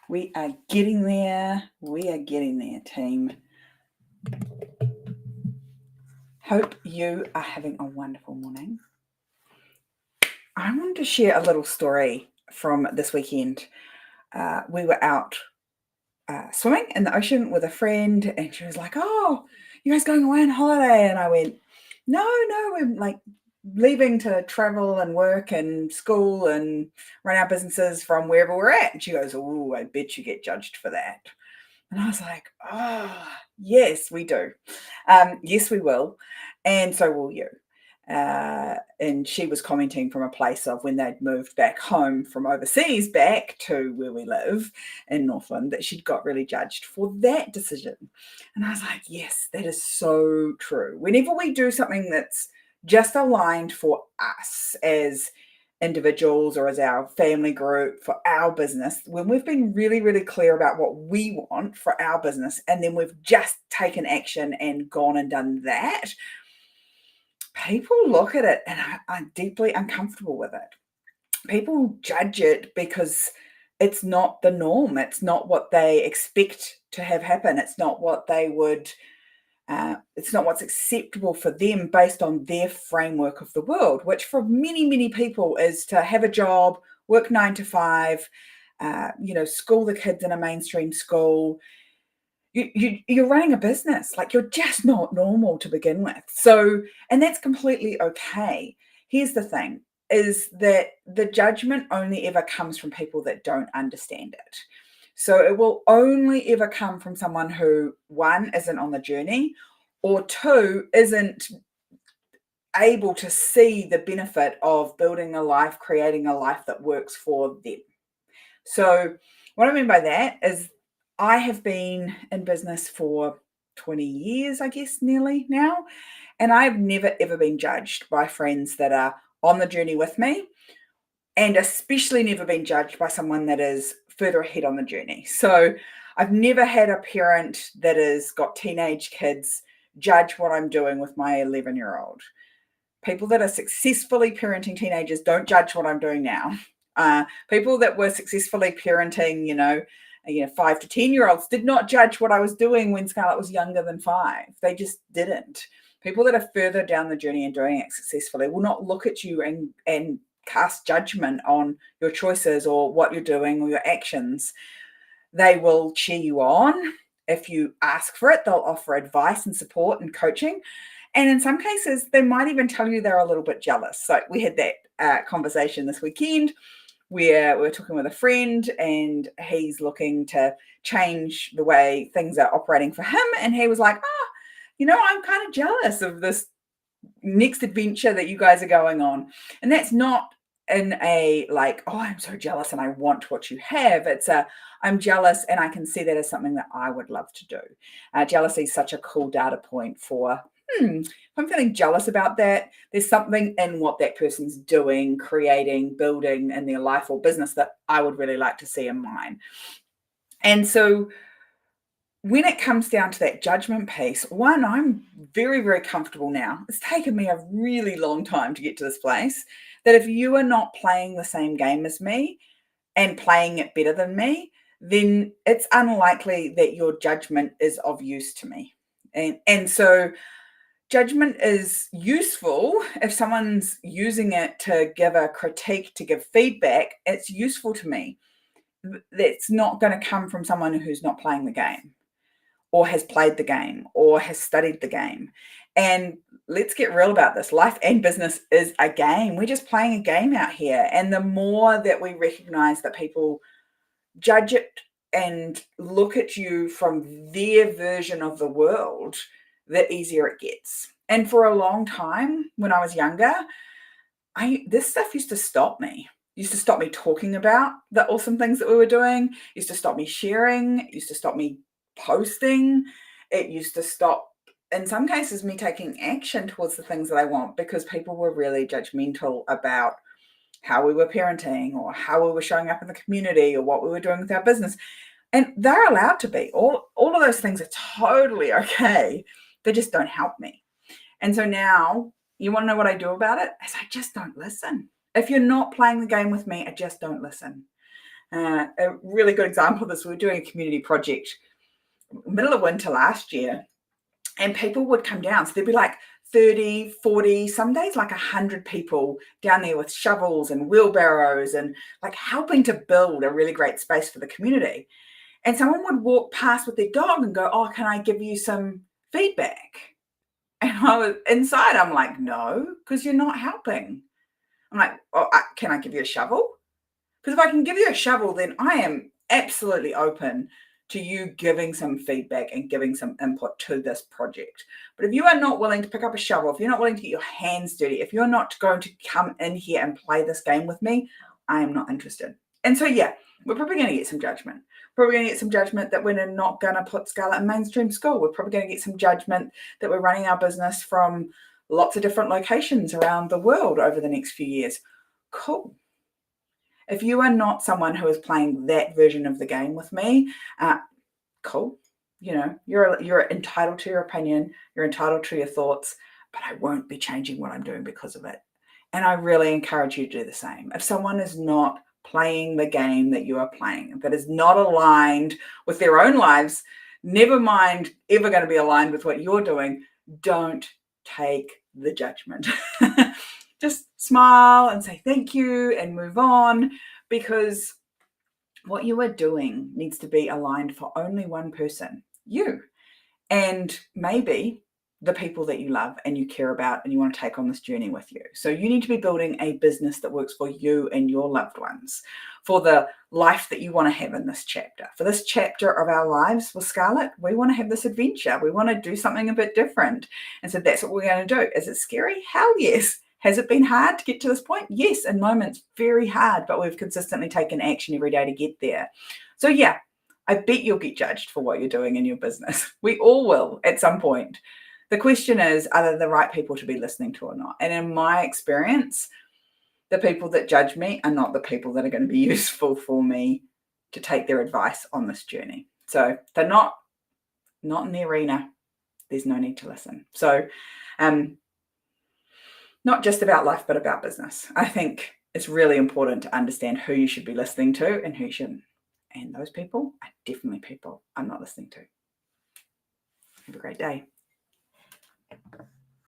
We are getting there. We are getting there, team. Hope you are having a wonderful morning. I wanted to share a little story from this weekend. We were out swimming in the ocean with a friend, and she was like, "Oh, you guys going away on holiday?" And I went, No, we're like leaving to travel and work and school and run our businesses from wherever we're at." And she goes, "Oh, I bet you get judged for that." And I was like, "Oh, yes, we do. Yes, we will. And so will you." And she was commenting from a place of when they'd moved back home from overseas back to where we live in Northland, that she'd got really judged for that decision. And I was like, yes, that is so true. Whenever we do something that's just aligned for us as individuals or as our family group for our business, when we've been really, really clear about what we want for our business, and then we've just taken action and gone and done that, people look at it and are deeply uncomfortable with it. People judge it because it's not the norm. It's not what they expect to have happen. It's not what they would, it's not what's acceptable for them based on their framework of the world, which for many, many people is to have a job, work 9 to 5, school the kids in a mainstream school. You're running a business, like you're just not normal to begin with. So, and that's completely okay. Here's the thing, is that the judgment only ever comes from people that don't understand it. So it will only ever come from someone who, one, isn't on the journey, or two, isn't able to see the benefit of building a life, creating a life that works for them. So what I mean by that is I have been in business for 20 years, I guess, nearly now. And I've never, ever been judged by friends that are on the journey with me, and especially never been judged by someone that is further ahead on the journey. So I've never had a parent that has got teenage kids judge what I'm doing with my 11-year-old. People that are successfully parenting teenagers don't judge what I'm doing now. People that were successfully parenting, 5 to 10-year-olds did not judge what I was doing when Scarlett was younger than 5. They just didn't. People that are further down the journey and doing it successfully will not look at you and cast judgment on your choices or what you're doing or your actions. They will cheer you on. If you ask for it, they'll offer advice and support and coaching. And in some cases, they might even tell you they're a little bit jealous. So we had that conversation this weekend where we were talking with a friend, and he's looking to change the way things are operating for him. And he was like, I'm kind of jealous of this next adventure that you guys are going on. And that's not in a like, oh, I'm so jealous and I want what you have. It's I'm jealous and I can see that as something that I would love to do. Jealousy is such a cool data point for, if I'm feeling jealous about that, there's something in what that person's doing, creating, building in their life or business that I would really like to see in mine. And so when it comes down to that judgment piece, one, I'm very, very comfortable now. It's taken me a really long time to get to this place, that if you are not playing the same game as me and playing it better than me, then it's unlikely that your judgment is of use to me. And so judgment is useful if someone's using it to give a critique, to give feedback. It's useful to me. That's not going to come from someone who's not playing the game, or has played the game, or has studied the game. And let's get real about this. Life and business is a game. We're just playing a game out here. And the more that we recognize that people judge it and look at you from their version of the world, the easier it gets. And for a long time, when I was younger, this stuff used to stop me. Used to stop me talking about the awesome things that we were doing. Used to stop me sharing. Used to stop me posting. It used to stop, in some cases, me taking action towards the things that I want, because people were really judgmental about how we were parenting or how we were showing up in the community or what we were doing with our business. And they're allowed to be. All of those things are totally okay. They just don't help me. And so now, you want to know what I do about it? Is I just don't listen. If you're not playing the game with me, I just don't listen. A really good example of this, we were doing a community project middle of winter last year, and people would come down. So there'd be like 30, 40, some days like 100 people down there with shovels and wheelbarrows and like helping to build a really great space for the community. And someone would walk past with their dog and go, "Oh, can I give you some feedback?" And I was inside, I'm like, "No, because you're not helping." I'm like, "Oh, can I give you a shovel?" Because if I can give you a shovel, then I am absolutely open to you giving some feedback and giving some input to this project. But if you are not willing to pick up a shovel, if you're not willing to get your hands dirty, if you're not going to come in here and play this game with me, I am not interested. And so, yeah, we're probably going to get some judgment. Probably going to get some judgment that we're not going to put Scarlett in mainstream school. We're probably going to get some judgment that we're running our business from lots of different locations around the world over the next few years. Cool. If you are not someone who is playing that version of the game with me, cool. You know, you're entitled to your opinion, you're entitled to your thoughts, but I won't be changing what I'm doing because of it. And I really encourage you to do the same. If someone is not playing the game that you are playing, that is not aligned with their own lives, never mind ever going to be aligned with what you're doing, don't take the judgment. Just smile and say thank you and move on, because what you are doing needs to be aligned for only one person, you, and maybe the people that you love and you care about and you want to take on this journey with you. So you need to be building a business that works for you and your loved ones, for the life that you want to have in this chapter. For this chapter of our lives with Scarlett, we want to have this adventure. We want to do something a bit different. And so that's what we're going to do. Is it scary? Hell yes. Has it been hard to get to this point? Yes, in moments, very hard, but we've consistently taken action every day to get there. So yeah, I bet you'll get judged for what you're doing in your business. We all will at some point. The question is, are they the right people to be listening to or not? And in my experience, the people that judge me are not the people that are going to be useful for me to take their advice on this journey. So they're not in the arena. There's no need to listen. So not just about life, but about business. I think it's really important to understand who you should be listening to and who you shouldn't. And those people are definitely people I'm not listening to. Have a great day.